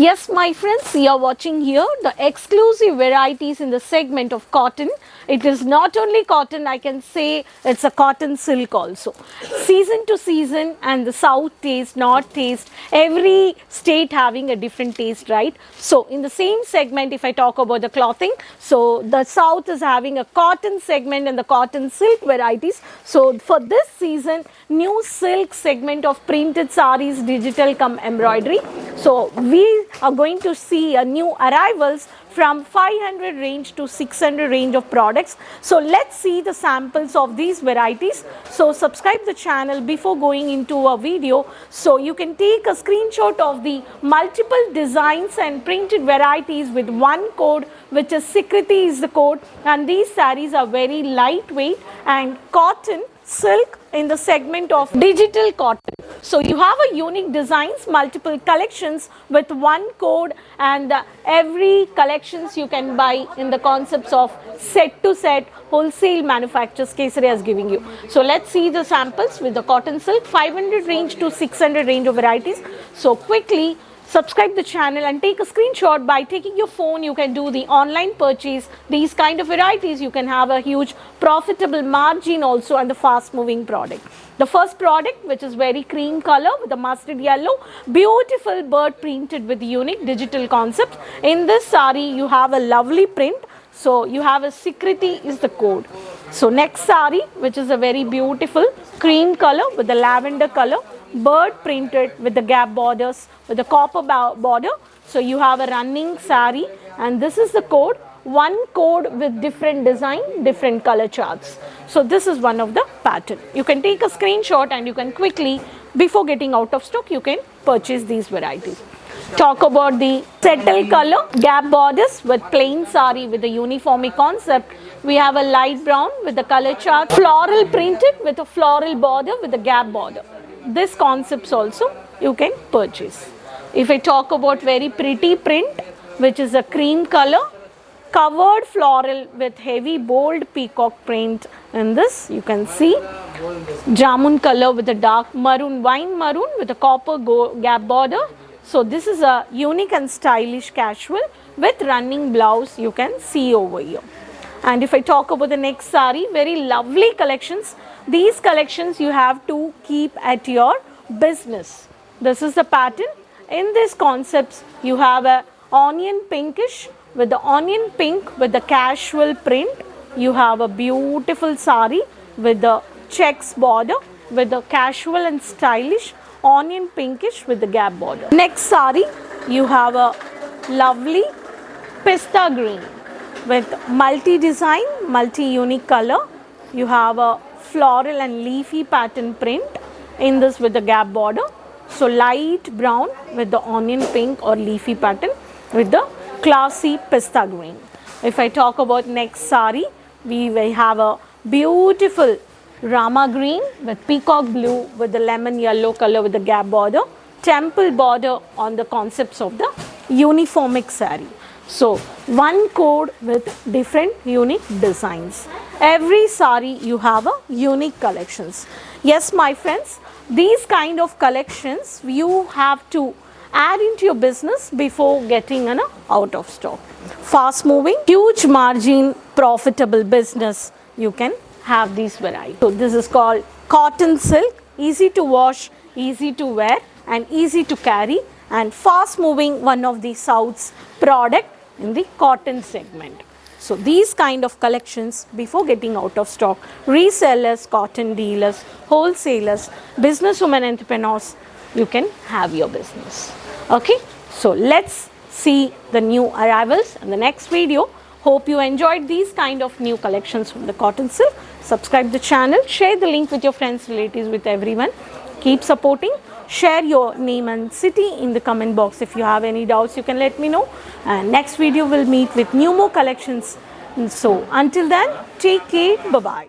Yes, my friends, you are watching here the exclusive varieties in the segment of cotton. It is not only cotton, I can say it's a cotton silk also. Season to season, and the south taste, north taste, every state having a different taste, right? So in the same segment, if I talk about the clothing, so the south is having a cotton segment and the cotton silk varieties. So for this season, new silk segment of printed sarees, digital come embroidery. So we are going to see a new arrivals from 500 range to 600 range of products. So let's see the samples of these varieties. So subscribe the channel before going into a video. So you can take a screenshot of the multiple designs and printed varieties with one code, which is Sikriti is the code, and these sarees are very lightweight and cotton silk in the segment of digital cotton. So you have a unique designs, multiple collections with one code, and every collections you can buy in the concepts of set to set wholesale manufacturers Kesaria is giving you. So let's see the samples with the cotton silk 500 range to 600 range of varieties. So quickly subscribe the channel and take a screenshot. By taking your phone, you can do the online purchase. These kind of varieties, you can have a huge profitable margin also, and the fast moving product. The first product, which is very cream color with a mustard yellow, beautiful bird printed with unique digital concept. In this saree, you have a lovely print. So you have a Sikriti is the code. So next saree, which is a very beautiful cream color with the lavender color, bird printed with the gap borders, with the copper border. So you have a running saree, and this is the code, one code with different design, different color charts. So this is one of the pattern. You can take a screenshot and you can quickly, before getting out of stock, you can purchase these varieties. Talk about the settle color, gap borders with plain saree with the uniform concept. We have a light brown with the color chart, floral printed with a floral border with the gap border. This concepts also you can purchase. If I talk about very pretty print, which is a cream color, covered floral with heavy bold peacock print. In this you can see jamun color with a dark maroon, wine maroon with a copper gap border. So this is a unique and stylish casual with running blouse, you can see over here. And if I talk about the next saree, very lovely collections. These collections you have to keep at your business. This is the pattern. In these concepts, you have a onion pinkish with the onion pink with the casual print. You have a beautiful saree with the checks border with the casual and stylish onion pinkish with the gap border. Next saree, you have a lovely pista green with multi-design, multi-unique color. You have a floral and leafy pattern print in this with the gap border. So light brown with the onion pink or leafy pattern with the classy pista green. If I talk about next saree, we will have a beautiful Rama green with peacock blue with the lemon yellow color with the gap border, temple border on the concepts of the uniformic saree. So one code with different unique designs. Every saree you have a unique collections. Yes, my friends, these kind of collections you have to add into your business before getting an out of stock. Fast moving, huge margin, profitable business, you can have these varieties. So this is called cotton silk, easy to wash, easy to wear and easy to carry, and fast moving, one of the South's product in the cotton segment. So these kind of collections before getting out of stock, resellers, cotton dealers, wholesalers, businesswomen, entrepreneurs, you can have your business. Okay, so let's see the new arrivals in the next video. Hope you enjoyed these kind of new collections from the cotton silk. Subscribe the channel, share the link with your friends, relatives, with everyone. Keep supporting. Share your name and city in the comment box. If you have any doubts, you can let me know. And next video will meet with new more collections. And so until then, take care. Bye-bye.